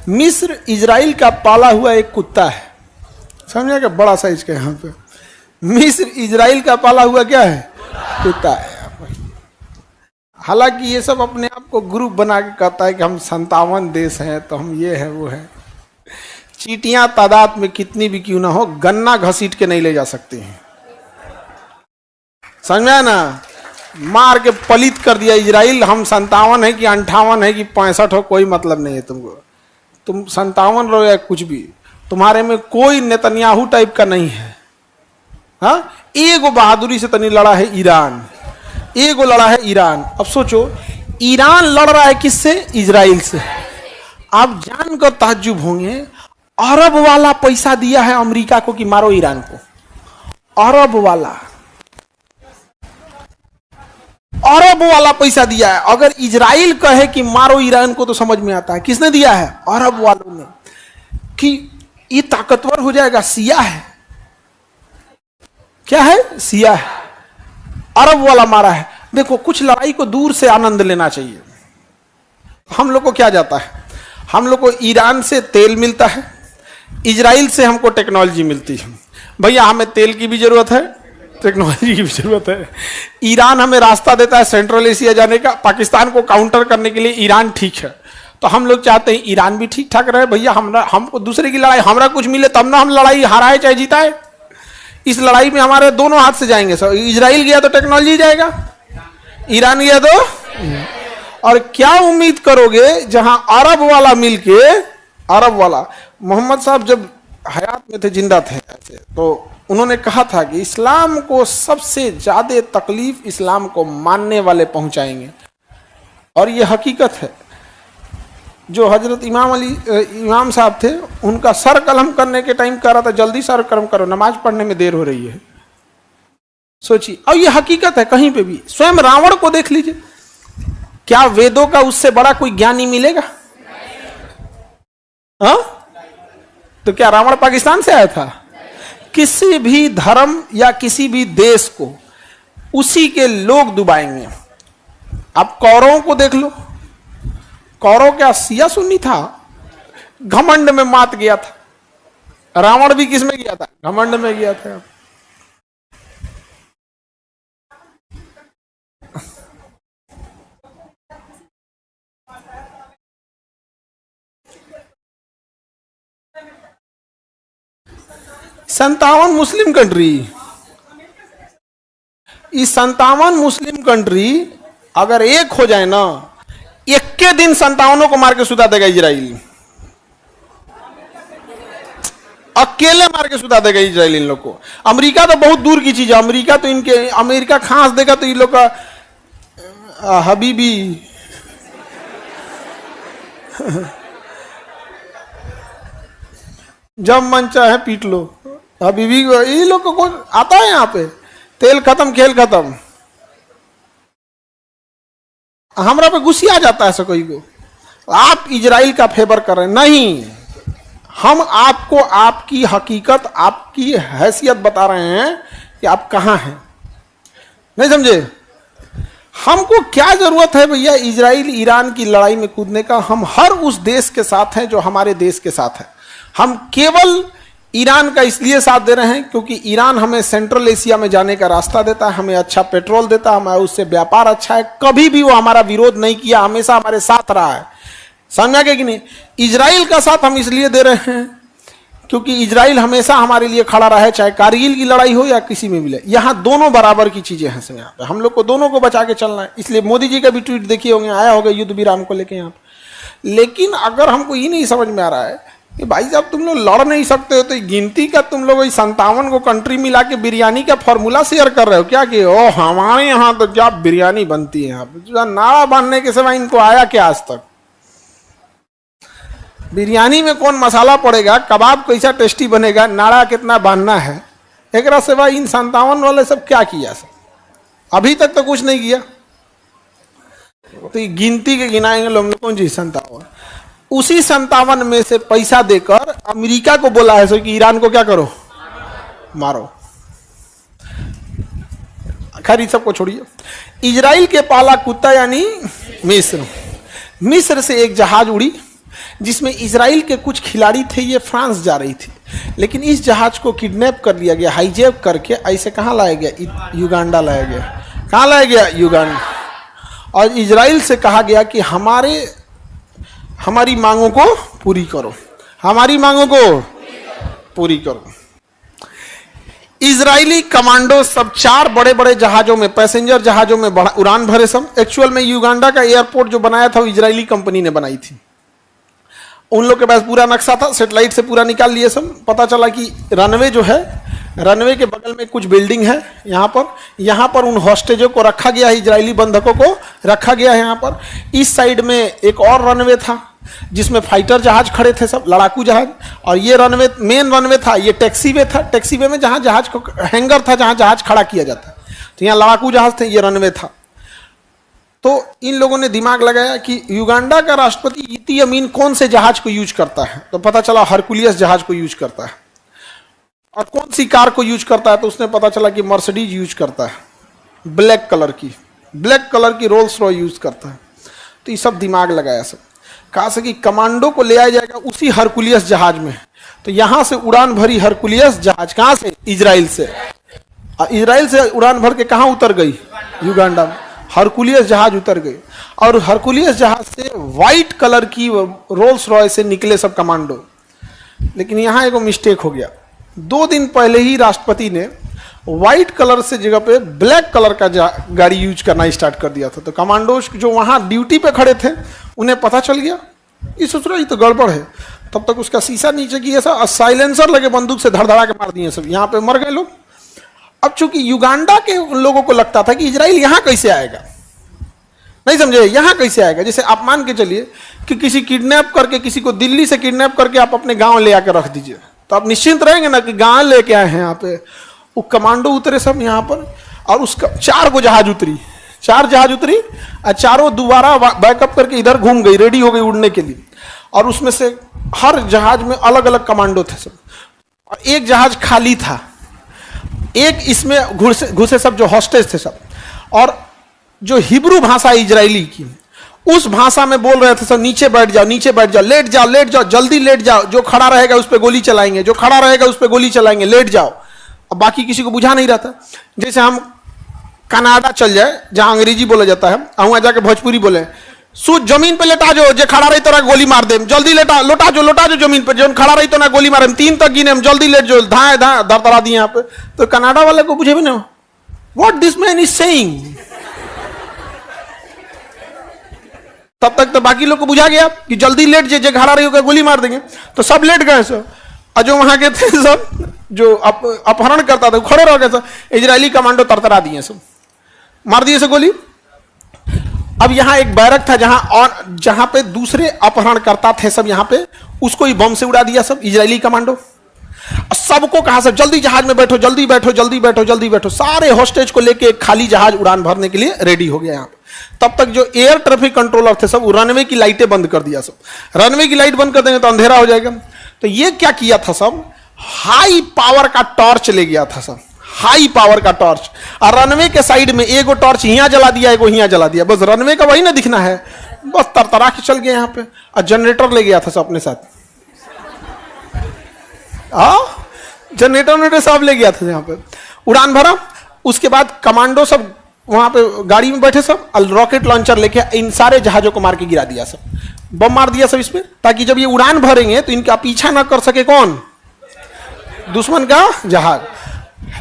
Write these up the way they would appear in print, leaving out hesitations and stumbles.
मिस्र इजराइल का पाला हुआ एक कुत्ता है, समझा क्या, बड़ा साइज का। यहाँ पे मिस्र इजराइल का पाला हुआ क्या है, कुत्ता है। हालांकि ये सब अपने आप को ग्रुप बना के कहता है कि हम 57 देश हैं, तो हम ये है वो है। चींटियां तादाद में कितनी भी क्यों ना हो, गन्ना घसीट के नहीं ले जा सकती हैं, समझा ना। मार के पलित कर दिया इजराइल, हम 57 है कि 58 है कि 65 हो, कोई मतलब नहीं है तुमको। तुम 57 रहो या कुछ भी, तुम्हारे में कोई नेतन्याहू टाइप का नहीं है। हाँ, एगो बहादुरी से तनी लड़ा है ईरान, एगो लड़ा है ईरान। अब सोचो, ईरान लड़ रहा है किससे, इजराइल से। आप जानकर ताज्जुब होंगे, अरब वाला पैसा दिया है अमेरिका को कि मारो ईरान को। अरब वाला पैसा दिया है। अगर इजराइल कहे कि मारो ईरान को तो समझ में आता है किसने दिया है, अरब वालों ने, कि ये ताकतवर हो जाएगा। सिया है, क्या है, सिया है, अरब वाला मारा है। देखो, कुछ लड़ाई को दूर से आनंद लेना चाहिए। हम लोग को क्या जाता है, हम लोग को ईरान से तेल मिलता है, इजराइल से हमको टेक्नोलॉजी मिलती है। भैया हमें तेल की भी जरूरत है, टेक्नोलॉजी की भी जरूरत है। ईरान हमें रास्ता देता है सेंट्रल एशिया जाने का, पाकिस्तान को काउंटर करने के लिए ईरान ठीक है। तो हम लोग चाहते हैं ईरान भी ठीक ठाक रहे। भैया हमको दूसरे की लड़ाई, हमरा कुछ मिले तब ना हम लड़ाई हाराए चाहे जीताए। इस लड़ाई में हमारे दोनों हाथ से जाएंगे। सर, इजराइल गया तो टेक्नोलॉजी जाएगा, ईरान गया तो। और क्या उम्मीद करोगे, जहां अरब वाला मिलके, अरब वाला, मोहम्मद साहब जब हयात में थे, जिंदा थे ऐसे, तो उन्होंने कहा था कि इस्लाम को सबसे ज्यादा तकलीफ इस्लाम को मानने वाले पहुंचाएंगे। और ये हकीकत है। जो हजरत इमाम साहब थे, उनका सर कलम करने के टाइम कह रहा था, जल्दी सर कलम करो, नमाज पढ़ने में देर हो रही है। सोचिए, और ये हकीकत है कहीं पे भी। स्वयं रावण को देख लीजिए, क्या वेदों का उससे बड़ा कोई ज्ञानी मिलेगा? हाँ, तो क्या रावण पाकिस्तान से आया था? किसी भी धर्म या किसी भी देश को उसी के लोग डुबाएंगे। आप कौरवों को देख लो, कौरव क्या सिया सुन्नी था, घमंड में मात गया था। रावण भी किस में गया था, घमंड में गया था। संतावन मुस्लिम कंट्री, इस 57 मुस्लिम कंट्री अगर एक हो जाए ना, एक के दिन 57 को मार के सुता देगा इजराइल, अकेले मार के सुता देगा इजराइल इन लोग को। अमेरिका तो बहुत दूर की चीज है, अमेरिका तो इनके, अमेरिका खांस देगा तो इन लोग का हबीबी जब मन चाहे पीट लो। हबीबी ये लोग को कौन आता है यहाँ पे, तेल खत्म खेल खत्म। हमरा पे गुस्सा आ जाता है ऐसा कोई को, आप इजराइल का फेवर कर रहे हैं। नहीं, हम आपको आपकी हकीकत, आपकी हैसियत बता रहे हैं कि आप कहां हैं। नहीं समझे? हमको क्या जरूरत है भैया इजराइल ईरान की लड़ाई में कूदने का? हम हर उस देश के साथ हैं जो हमारे देश के साथ है। हम केवल ईरान का इसलिए साथ दे रहे हैं क्योंकि ईरान हमें सेंट्रल एशिया में जाने का रास्ता देता है, हमें अच्छा पेट्रोल देता है, हमारा उससे व्यापार अच्छा है। कभी भी वो हमारा विरोध नहीं किया, हमेशा हमारे साथ रहा है। समझा गया कि नहीं? इजराइल का साथ हम इसलिए दे रहे हैं क्योंकि इजराइल हमेशा हमारे लिए खड़ा रहा है, चाहे कारगिल की लड़ाई हो या किसी में मिले। यहाँ दोनों बराबर की चीजें हैं। यहाँ पे हम लोग को दोनों को बचा के चलना है। इसलिए मोदी जी का भी ट्वीट देखिए होंगे, आया होगा युद्ध विराम को लेके यहाँ पे। लेकिन अगर हमको ये नहीं समझ में आ रहा है कि भाई साहब तुम लोग लड़ नहीं सकते हो तो गिनती का तुम लोग 57 को कंट्री मिला के बिरयानी का फॉर्मूला शेयर कर रहे हो क्या? कि ओ हमारे यहाँ तो क्या बिरयानी बनती है। यहाँ पे नारा बांधने के समय इनको आया क्या आज तक? बिरयानी में कौन मसाला पड़ेगा, कबाब कैसा टेस्टी बनेगा, नारा कितना बांधना है, एक सिवा इन 57 वाले सब क्या किया सब? अभी तक तो कुछ नहीं किया। तो गिनती के गिनाएंगे लोग कौन चीज 57। उसी 57 में से पैसा देकर अमेरिका को बोला है सो कि ईरान को क्या करो, मारो। खैर इस सबको छोड़िए। इजराइल के पाला कुत्ता यानी मिस्र। मिस्र से एक जहाज उड़ी, जिसमें इजराइल के कुछ खिलाड़ी थे, ये फ्रांस जा रही थी, लेकिन इस जहाज को किडनैप कर लिया गया, हाईजैक करके ऐसे कहाँ लाया गया? युगांडा लाया गया। कहाँ लाया गया? युगांडा। और इजराइल से कहा गया कि हमारी मांगों को पूरी करो, हमारी मांगों को पूरी करो। इजरायली कमांडो सब 4 बड़े बड़े जहाजों में, पैसेंजर जहाजों में उड़ान भरे सब। एक्चुअल में युगांडा का एयरपोर्ट जो बनाया था वो इजरायली कंपनी ने बनाई थी। उन लोग के पास पूरा नक्शा था, सैटेलाइट से पूरा निकाल लिए सब। पता चला कि रनवे जो है, रनवे के बगल में कुछ बिल्डिंग है, यहाँ पर उन हॉस्टेजों को रखा गया है, इजरायली बंधकों को रखा गया है यहाँ पर। इस साइड में एक और रनवे था जिसमें फाइटर जहाज खड़े थे सब, लड़ाकू जहाज। और ये रनवे मेन रनवे था, ये टैक्सीवे था। टैक्सीवे में जहाँ जहाज को हैंगर था, जहाँ जहाज खड़ा किया जाता, तो यहाँ लड़ाकू जहाज थे, ये रनवे था। तो इन लोगों ने दिमाग लगाया कि युगांडा का राष्ट्रपति इदी अमीन कौन से जहाज को यूज करता है, तो पता चला हरकुलियस जहाज को यूज करता है। और कौन सी कार को यूज करता है, तो उसने पता चला कि मर्सिडीज यूज करता है, ब्लैक कलर की रोल्स रॉय यूज करता है। तो ये सब दिमाग लगाया सब, कहा से कि कमांडो को ले आया जाएगा उसी हरकुलियस जहाज में। तो यहां से उड़ान भरी हरकुलियस जहाज, कहां से? इजराइल से। इजराइल से उड़ान भर के कहां उतर गई? युगांडा में। हरकुलियस जहाज उतर गई, और हरकुलियस जहाज से व्हाइट कलर की रोल्स रॉय से निकले सब कमांडो। लेकिन यहां एक मिस्टेक हो गया। 2 दिन पहले ही राष्ट्रपति ने व्हाइट कलर से जगह पे ब्लैक कलर का गाड़ी यूज करना स्टार्ट कर दिया था। तो कमांडोज जो वहां ड्यूटी पे खड़े थे, उन्हें पता चल गया, ये सोच रहा ये तो गड़बड़ है। तब तक उसका शीशा नीचे किया सब, साइलेंसर लगे बंदूक से धड़धड़ा के मार दिए सब, यहाँ पे मर गए लोग। अब चूंकि युगांडा के लोगों को लगता था कि इजराइल यहां कैसे आएगा, नहीं समझे, यहां कैसे आएगा। जैसे आप मान के चलिए कि किसी किडनैप करके, किसी को दिल्ली से किडनैप करके आप अपने गांव ले आकर रख दीजिए, तो आप निश्चिंत रहेंगे ना कि गांव लेके आए हैं यहाँ पे। वो कमांडो उतरे सब यहाँ पर, और उसका 4 गो जहाज उतरी, 4 जहाज उतरी, और चारों दोबारा बैकअप करके इधर घूम गई, रेडी हो गई उड़ने के लिए। और उसमें से हर जहाज में अलग अलग कमांडो थे सब, और एक जहाज खाली था, एक इसमें घुसे सब जो हॉस्टेज थे सब। और जो हिब्रू भाषा इजरायली की, उस भाषा में बोल रहे थे सब, नीचे बैठ जाओ, नीचे बैठ जाओ, लेट जाओ, लेट जाओ, जल्दी लेट जाओ, जो खड़ा रहेगा उस पर गोली चलाएंगे, जो खड़ा रहेगा उस पर गोली चलाएंगे, लेट जाओ। अब बाकी किसी को बुझा नहीं रहा था। जैसे हम कनाडा चल जाए, जहां अंग्रेजी बोला जाता है, वहां जाके भोजपुरी बोले, सूझ जमीन पे लेटा जो खड़ा रही तो ना गोली मार दे, जल्दी लेटा, लोटा जो जमीन पे, जो खड़ा रही तो ना गोली मारे, 3 तक गिने, हम जल्दी लेट जो, धाए दरदरा दिए यहाँ पे। तो कनाडा वाले को बुझे भी ना, what this man is saying. तब तक तो बाकी लोग को बुझा गया कि जल्दी लेट जे खड़ा रही होगा गोली मार देंगे। तो सब लेट गए सब, और जो वहां के थे सब, जो अपहरण करता था, खड़े रह गए सब। इजरायली कमांडो तरतरा दिए सब, मार दिए सब गोली। अब यहाँ एक बैरक था जहां पे दूसरे अपहरण करता थे सब, यहाँ पे उसको ही बम से उड़ा दिया सब इजरायली कमांडो। सबको कहा सब जल्दी जहाज में बैठो, जल्दी बैठो, जल्दी बैठो, जल्दी बैठो। सारे हॉस्टेज को लेके एक खाली जहाज उड़ान भरने के लिए रेडी हो गया यहाँ पे। तब तक जो एयर ट्रैफिक कंट्रोलर थे सब, रनवे की लाइटें बंद कर दिया सब। रनवे की लाइट बंद कर देंगे तो अंधेरा हो जाएगा। तो ये क्या किया था सब, हाई पावर का टॉर्च ले गया था सब, हाई पावर का टॉर्च। और रनवे के साइड में एगो टॉर्च यहां जला दिया, एगो यहां जला दिया, बस रनवे का वही ना दिखना है, बस तरतरा के चल गए यहाँ पे। और जनरेटर ले गया था सब अपने साथ, जनरेटर सब ले गया था यहाँ पे। उड़ान भरा, उसके बाद कमांडो सब वहां पे गाड़ी में बैठे सब, रॉकेट लॉन्चर लेके इन सारे जहाजों को मार के गिरा दिया सब, बम मार दिया सब इस पे, ताकि जब ये उड़ान भरेंगे तो इनका पीछा ना कर सके कौन, दुश्मन का जहाज।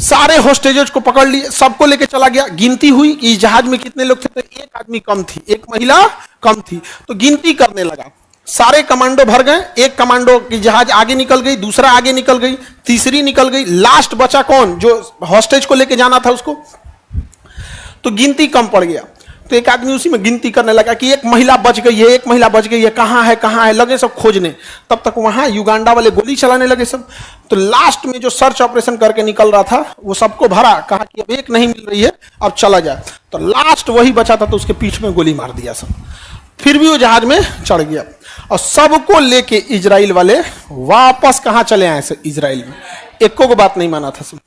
सारे होस्टेजेस को पकड़ लिए, सबको लेके चला गया। गिनती हुई कि इस जहाज में कितने लोग थे, तो एक आदमी कम थी, एक महिला कम थी। तो गिनती करने लगा, सारे कमांडो भर गए, एक कमांडो की जहाज आगे निकल गई, दूसरा आगे निकल गई, तीसरी निकल गई, लास्ट बचा कौन, जो हॉस्टेज को लेके जाना था उसको। तो गिनती कम पड़ गया, तो एक आदमी उसी में गिनती करने लगा कि एक महिला बच गई है, एक महिला बच गई है, कहाँ है, लगे सब खोजने। तब तक वहां युगांडा वाले गोली चलाने लगे सब। तो लास्ट में जो सर्च ऑपरेशन करके निकल रहा था, वो सबको भरा, कहा कि अब एक नहीं मिल रही है, अब चला जाए। तो लास्ट वही बचा था, तो उसके पीठ में गोली मार दिया सब। फिर भी वो जहाज में चढ़ गया, और सबको लेके इजराइल वाले वापस कहां चले आए सब, इजराइल में। एको को बात नहीं माना था सब,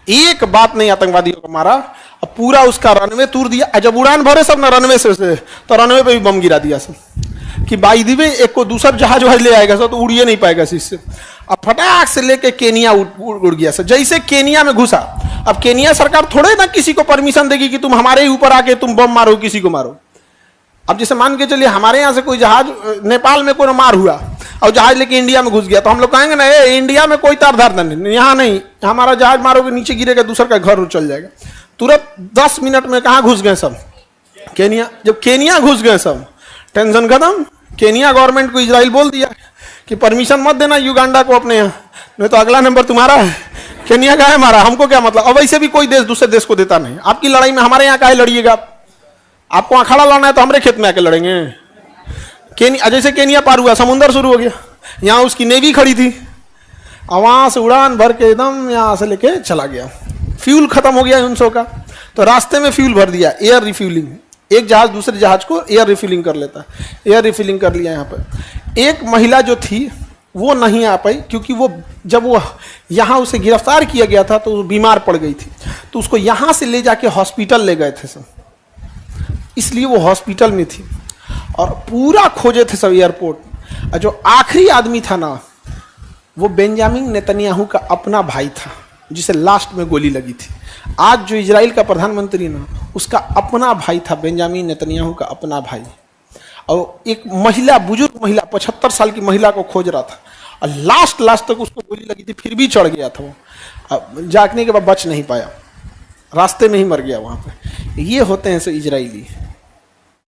एक बात नहीं आतंकवादियों को मारा, और पूरा उसका रनवे तोड़ दिया। जब उड़ान भरे सब ना रनवे से, तो रनवे पे भी बम गिरा दिया सब। कि बाई दी वे एक को दूसरा जहाज वहाज ले आएगा सर तो उड़िए नहीं पाएगा इससे। अब फटाक से लेके केनिया उड़ गया सर। जैसे केनिया में घुसा, अब केनिया सरकार थोड़े ना किसी को परमिशन देगी कि तुम हमारे ही ऊपर आके तुम बम मारो किसी को मारो। अब जैसे मान के चलिए हमारे यहाँ से कोई जहाज नेपाल में कोई मार हुआ और जहाज लेके इंडिया में घुस गया तो हम लोग कहेंगे ना ये इंडिया में कोई तार धार नहीं, यहाँ नहीं, हमारा जहाज मारोगे नीचे गिरेगा दूसरा का घर चल जाएगा। तुरंत 10 मिनट में कहाँ घुस गए सब, केनिया। जब केनिया घुस गए सब टेंशन खत्म। केनिया गवर्नमेंट को इजराइल बोल दिया कि परमिशन मत देना युगांडा को अपने यहाँ, नहीं तो अगला नंबर तुम्हारा है। केनिया का है हमारा, हमको क्या मतलब। अब वैसे भी कोई देश दूसरे देश को देता नहीं। आपकी लड़ाई में हमारे यहाँ काहे लड़िएगा, आपको अखाड़ा लाना है तो हमारे खेत में आके लड़ेंगे। केनिया जैसे केनिया पार हुआ समुंदर शुरू हो गया, यहाँ उसकी नेवी खड़ी थी, वहां से उड़ान भर के एकदम यहाँ से लेके चला गया। फ्यूल खत्म हो गया 900 का, तो रास्ते में फ्यूल भर दिया, एयर रिफ्यूलिंग। एक जहाज दूसरे जहाज को एयर रिफिलिंग कर लेता है, एयर रिफिलिंग कर लिया यहाँ पर। एक महिला जो थी वो नहीं आ पाई क्योंकि वो जब वो यहाँ उसे गिरफ्तार किया गया था तो वो बीमार पड़ गई थी, तो उसको यहाँ से ले जाके हॉस्पिटल ले गए थे सब, इसलिए वो हॉस्पिटल में थी। और पूरा खोजे थे सब एयरपोर्ट। जो आखिरी आदमी था ना वो बेंजामिन नेतन्याहू का अपना भाई था जिसे लास्ट में गोली लगी थी। आज जो इजराइल का प्रधानमंत्री ना उसका अपना भाई था, बेंजामिन नेतन्याहू का अपना भाई। और एक महिला, बुजुर्ग महिला, 75 साल की महिला को खोज रहा था और लास्ट तक उसको गोली लगी थी, फिर भी चढ़ गया था वो। जागने के बाद बच नहीं पाया, रास्ते में ही मर गया वहां पे। ये होते हैं इजराइली।